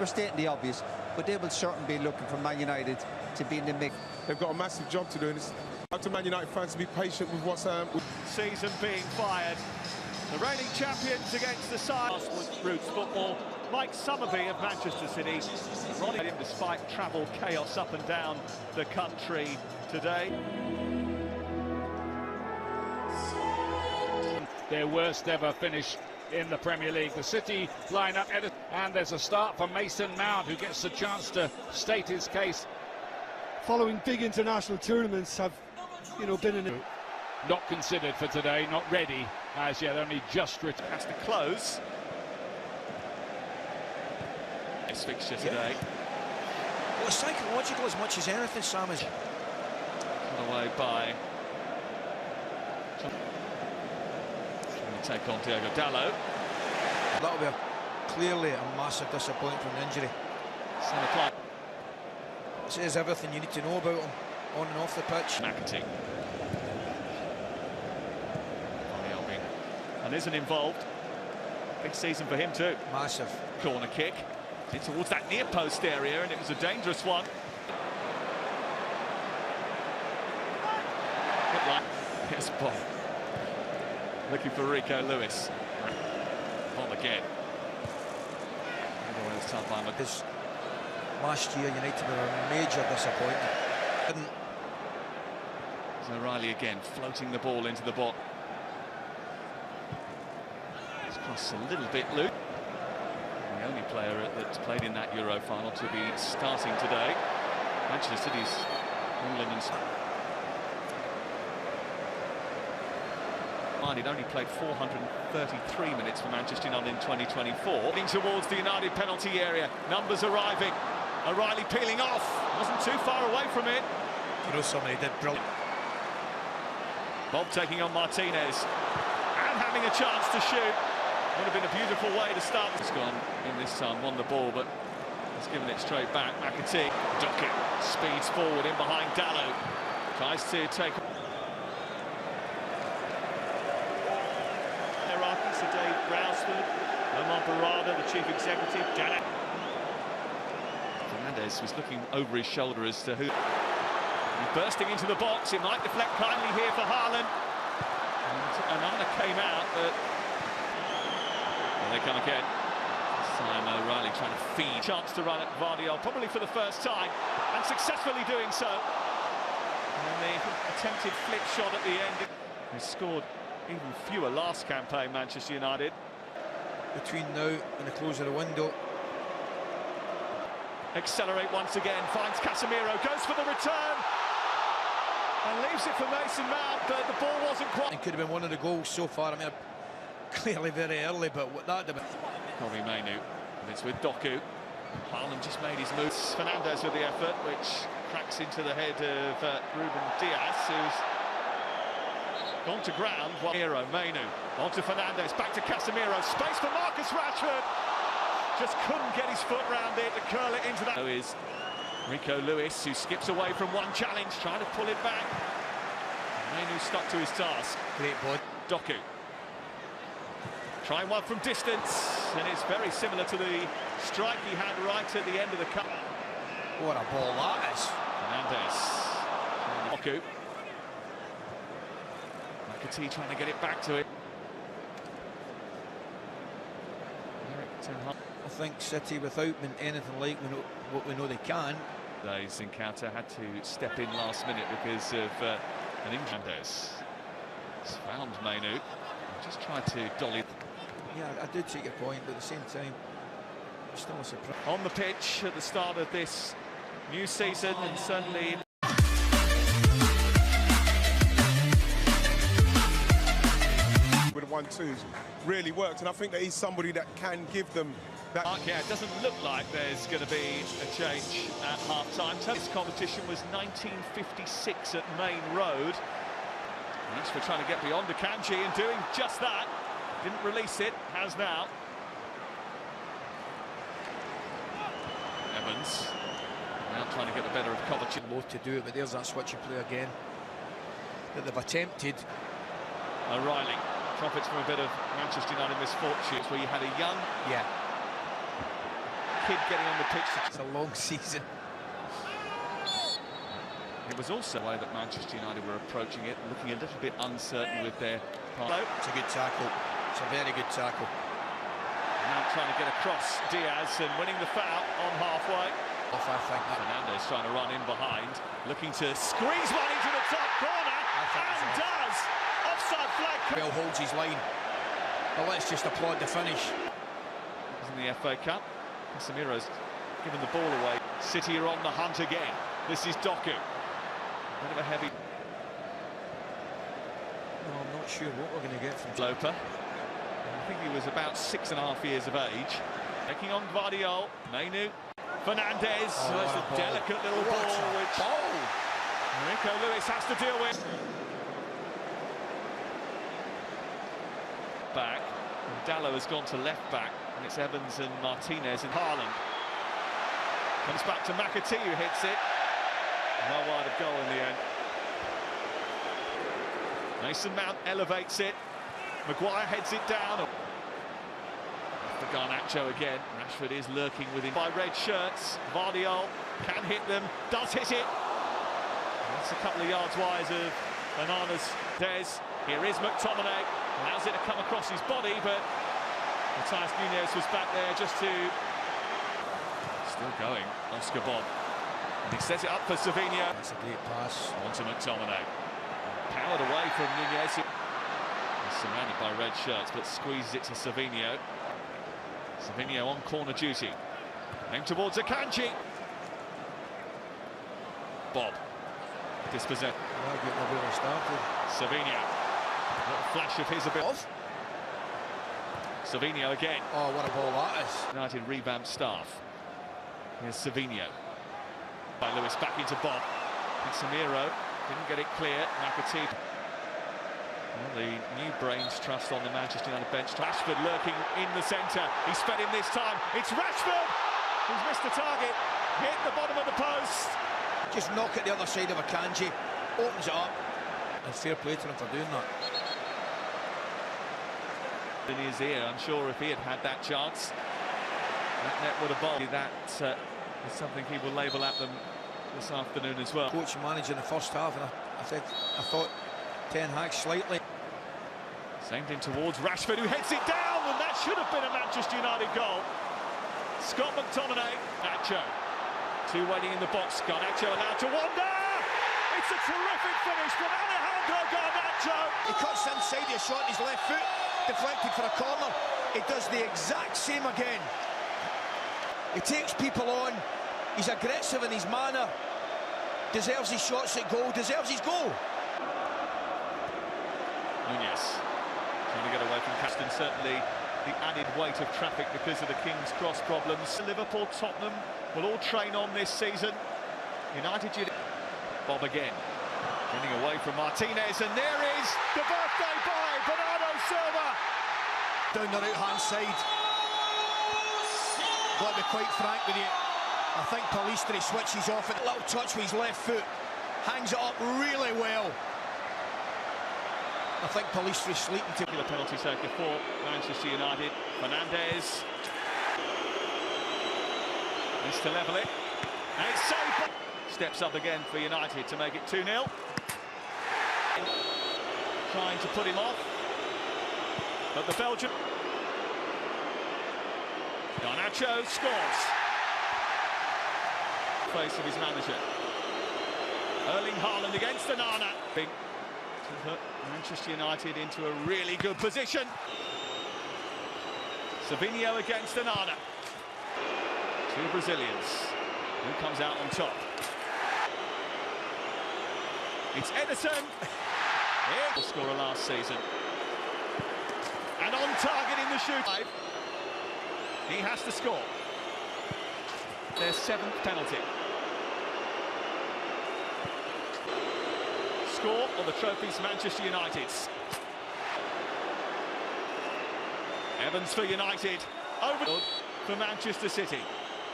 we're stating the obvious, but they will certainly be looking for Man United to be in the mix. They've got a massive job to do, and it's up to Man United fans to be patient with what's season being fired. The reigning champions against the side. Roots football. Mike Summerby of Manchester City, running him despite travel chaos up and down the country today. Their worst ever finish in the Premier League. The City line up, and there's a start for Mason Mount, who gets the chance to state his case. Following big international tournaments have, been in it. Not considered for today, not ready as yet, only just returned. Has to close. This fixture today. Well, it's psychological as much as anything, Sam. Is put away by trying to take on Diogo Dalot. That'll be clearly a massive disappointment from the injury. It says everything you need to know about him on and off the pitch. McAtee. And isn't involved. Big season for him too. Massive. Corner kick. In towards that near post area, and it was a dangerous one. Yes, Bob. Looking for Rico Lewis. On again. Because last year United were a major disappointment. So O'Reilly again floating the ball into the box. It's crossed a little bit loose. The only player that's played in that Euro final to be starting today. Manchester City's England and He'd only played 433 minutes for Manchester United in 2024. Heading towards the United penalty area. Numbers arriving. O'Reilly peeling off. Wasn't too far away from it. Somebody did brilliant. Bob taking on Martinez. And having a chance to shoot. Would have been a beautiful way to start. He's gone in this time, won the ball, but he's given it straight back. McAtee. Dockett speeds forward in behind Dalot. Tries to take... Sir Dave Brailsford, Omar Barada, the chief executive, Janet. Fernandez was looking over his shoulder as to who... He's bursting into the box, it might deflect kindly here for Haaland. And Anna came out, but... There they come again. This time O'Reilly trying to feed. Chance to run at Vardiol, probably for the first time, and successfully doing so. And the attempted flick shot at the end. He scored even fewer last campaign, Manchester United. Between now and the close of the window. Accelerate once again, finds Casemiro, goes for the return. And leaves it for Mason Mount, but the ball wasn't quite... It could have been one of the goals so far. I mean, clearly very early, but what that... Kobbie Mainoo, and it's with Doku. Haaland just made his move. Fernandez with the effort, which cracks into the head of Ruben Dias, who's gone to ground. Hero, Mainoo, on to Fernandez, back to Casemiro, space for Marcus Rashford. Just couldn't get his foot round it to curl it into that. So is Rico Lewis, who skips away from one challenge, trying to pull it back. Mainoo stuck to his task. Great boy. Doku. Trying one from distance, and it's very similar to the strike he had right at the end of the cup. What a ball that is. Fernandez. Doku. McAtee trying to get it back to it. I think City, without being anything like what we know they can. Today's encounter had to step in last minute because of an injury. Fernandez found Mainoo. Just tried to dolly. Yeah, I do take your point, but at the same time, it's still a surprise. On the pitch at the start of this new season, and certainly... with the 1-2s really worked, and I think that he's somebody that can give them that. Yeah, it doesn't look like there's going to be a change at half-time. This competition was 1956 at Main Road. Rashford trying to get beyond Akanji and doing just that. Didn't release it, has now. Evans now trying to get the better of Kovacic. Loath to do it, but there's that switching play again that they've attempted. O'Reilly profits from a bit of Manchester United misfortunes where you had a young kid getting on the pitch. It's a long season. It was also the way that Manchester United were approaching it, looking a little bit uncertain with their part. It's a good tackle. It's a very good tackle. Now trying to get across Diaz and winning the foul on halfway. I think that. Fernandez trying to run in behind, looking to squeeze one into the top corner, and does! Offside flag. Bell holds his line. But let's just applaud the finish. In the FA Cup, Casemiro's given the ball away. City are on the hunt again. This is Doku. Bit of a heavy. No, I'm not sure what we're going to get from Loper. I think he was about 6.5 years of age. Taking on Guardiola. Mainu. Fernandez. Oh, That's a delicate little ball which Rico Lewis has to deal with. Back. And Dallo has gone to left back. And it's Evans and Martinez and Haaland. Comes back to McAtee, who hits it. No wide of goal in the end. Mason Mount elevates it. Maguire heads it down. For Garnacho again. Rashford is lurking with him by red shirts. Vardiol can hit them, does hit it. That's a couple of yards wide of Bananas. Des. Here is McTominay. Allows it to come across his body, but Matthias Nunez was back there just to... Still going, Oscar Bob. And he sets it up for Savinho. That's a great pass. On to McTominay. Powered away from Nunez. He's surrounded by red shirts, but squeezes it to Savinho. Savinho on corner duty. Aimed towards Akanji. Bob. Dispossessed. Well, getting a bit started. Savinho. Little flash of his ability. Savinho again. Oh, what a ball that is. United revamped staff. Here's Savinho. By Lewis back into Bob. Casemiro didn't get it clear. McAtee. Well, the new brains trust on the Manchester United bench. Rashford lurking in the centre. He's sped him this time. It's Rashford who's missed the target. Hit the bottom of the post. Just knock it the other side of Akanji. Opens it up. And fair play to him for doing that. In his ear, I'm sure if he had had that chance, that net would have bowled. That is something he will label at them this afternoon as well. Coach and manager in the first half, and I thought Ten Hag slightly. Same thing towards Rashford, who heads it down, and that should have been a Manchester United goal. Scott McTominay, Garnacho. Two waiting in the box. Garnacho allowed to wander. It's a terrific finish from Alejandro Garnacho. He cuts inside the shot, his left foot deflected for a corner. He does the exact same again. He takes people on. He's aggressive in his manner. Deserves his shots at goal. Deserves his goal. Nunez trying to get away from Caston. Certainly the added weight of traffic because of the King's Cross problems. Liverpool, Tottenham will all train on this season. United, Bob again. Running away from Martinez, and there is the birthday boy, Bernardo Silva. Down the right-hand side. Got to be quite frank with you. I think Pellistri switches off at a little touch with his left foot. Hangs it up really well. I think Pellistri's sleeping to the penalty taker for Manchester United. Fernandez. Needs to level it. And it's saved. Steps up again for United to make it 2-0. Trying to put him off. But the Belgian. Garnacho scores. Face of his manager. Erling Haaland against Onana. To put Manchester United into a really good position. Savinho against Onana. Two Brazilians. Who comes out on top? It's Ederson. He'll score last season. And on target in the shoot. He has to score. Their 7th penalty. Score or the trophy's Manchester United's. Evans for United. Over for Manchester City.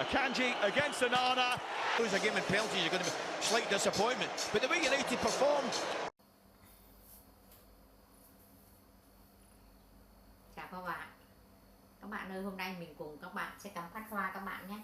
Akanji against Onana. lose a game in penalties, you're going to be a slight disappointment. But the way United performed. Chào các bạn bạn ơi, hôm nay mình cùng các bạn sẽ cắm cắt hoa các bạn nhé.